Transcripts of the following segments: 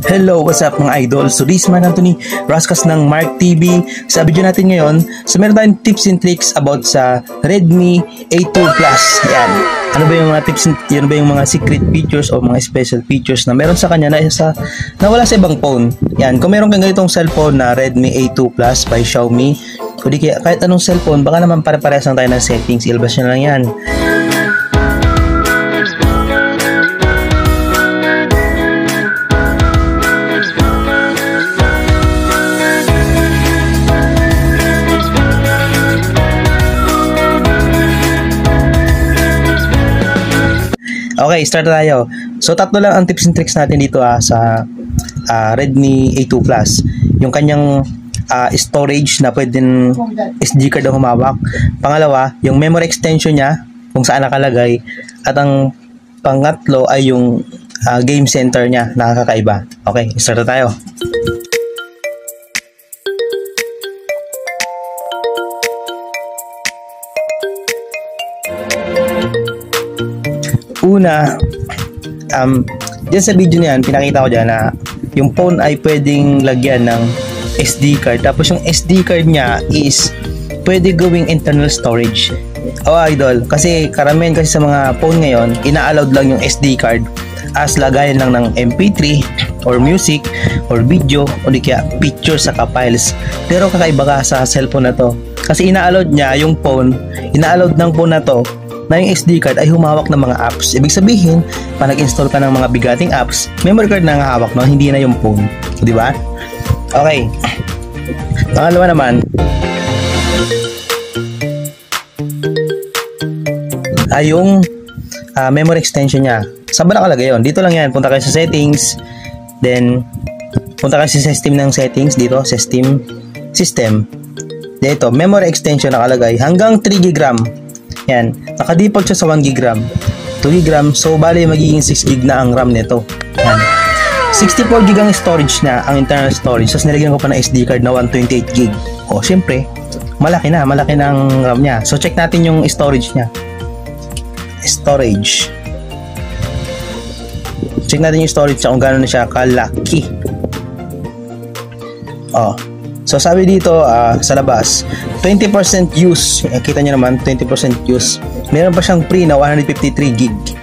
Hello, what's up mga idol? So this man Anthony Rascas ng Mark TV. Sa video natin ngayon, meron tayong tips and tricks about sa Redmi A2 Plus. Yan. Ano ba yung mga tips, yun ba yung mga secret features o mga special features na meron sa kanya na wala sa ibang phone. Yan, kung meron kang ganitong cellphone na Redmi A2 Plus by Xiaomi, o di kaya kahit anong cellphone, baka naman pare-parehas lang tayo ng settings, ilabas nyo na lang yan. Okay, start tayo. So, tatlo lang ang tips and tricks natin dito sa Redmi A2 Plus. Yung kanyang storage na pwedeng SD card ang humawak. Pangalawa, yung memory extension niya, kung saan nakalagay. At ang pangatlo ay yung game center niya, nakakaiba. Okay, start tayo. Una, dyan sa video niyan, pinakita ko dyan na yung phone ay pwedeng lagyan ng SD card. Tapos yung SD card niya is pwede gawing internal storage. Idol, kasi karamihan kasi sa mga phone ngayon, ina-allowed lang yung SD card as lagayan lang ng MP3 or music or video o di kaya pictures sa files. Pero kakaiba ka sa cellphone na to. Kasi ina-allowed niya yung phone, ina-allowed ng phone na to na yung SD card ay humawak ng mga apps. Ibig sabihin, pag nag-install ka ng mga bigating apps, memory card na nga hawak, no? Hindi na yung phone. Di ba? Okay. Pangalawa naman, ay yung memory extension niya. Saan ba nakalagay yun? Dito lang yan. Punta kayo sa settings. Then, punta kayo sa system ng settings. Dito, system. Dito, memory extension nakalagay. Hanggang 3 GB RAM. Yan, naka-default siya sa 1 GB RAM, 2 GB RAM, so bali magiging 6 GB na ang RAM nito. Yan. 64 GB ang storage na, ang internal storage. Tapos nilagyan ko pa ng SD card na 128 GB. O, syempre, malaki na ang RAM niya. So, check natin yung storage niya. Storage. Check natin yung storage niya kung gano'n na siya kalaki. So sabi dito sa labas, 20% use. Kita nyo naman, 20% use. Meron pa siyang free na 153 GB.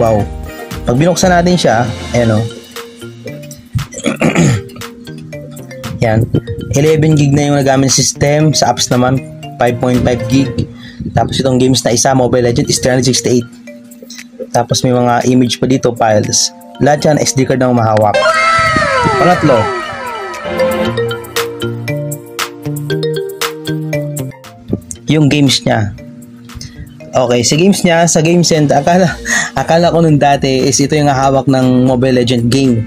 Wow. Pag binuksan natin siya, ayan o. Yan. 11 GB na yung nagamit system. Sa apps naman, 5.5 GB. Tapos itong games na isa, Mobile Legends, is 368. Tapos may mga image pa dito, files. Lahat yan, SD card na umahawak. Pangatlo, yung games niya. Okay, sa games niya, sa game center, akala ko nung dati is ito yung hawak ng Mobile Legend game.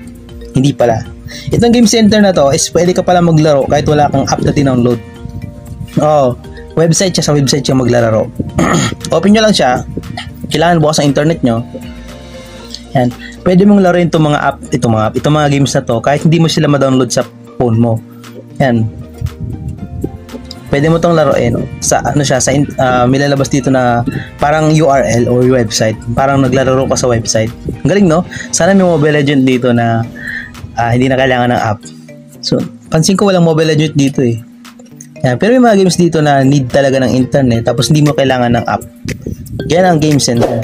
Hindi pala. Itong game center na to is pwede ka pala maglaro kahit wala kang app na tinownload. Website siya, sa website siya maglalaro. Open nyo lang siya. Kailangan bukas ang internet nyo. Yan. Pwede mong laruin itong mga app, itong mga games na to kahit hindi mo sila ma-download sa phone mo. Yan. Pwede mo tong laruin sa may lalabas dito na parang URL or website. Parang naglalaro ka sa website. Ang galing, no? Sana may Mobile Legend dito na hindi na kailangan ng app. So, pansin ko walang Mobile Legend dito eh. Yan. Pero may mga games dito na need talaga ng internet tapos hindi mo kailangan ng app. Yan ang game center.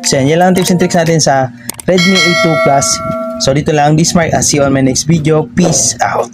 So, yan lang ang tips and tricks natin sa Redmi A2 Plus. So, dito lang. This Mark. I'll see you on my next video. Peace out.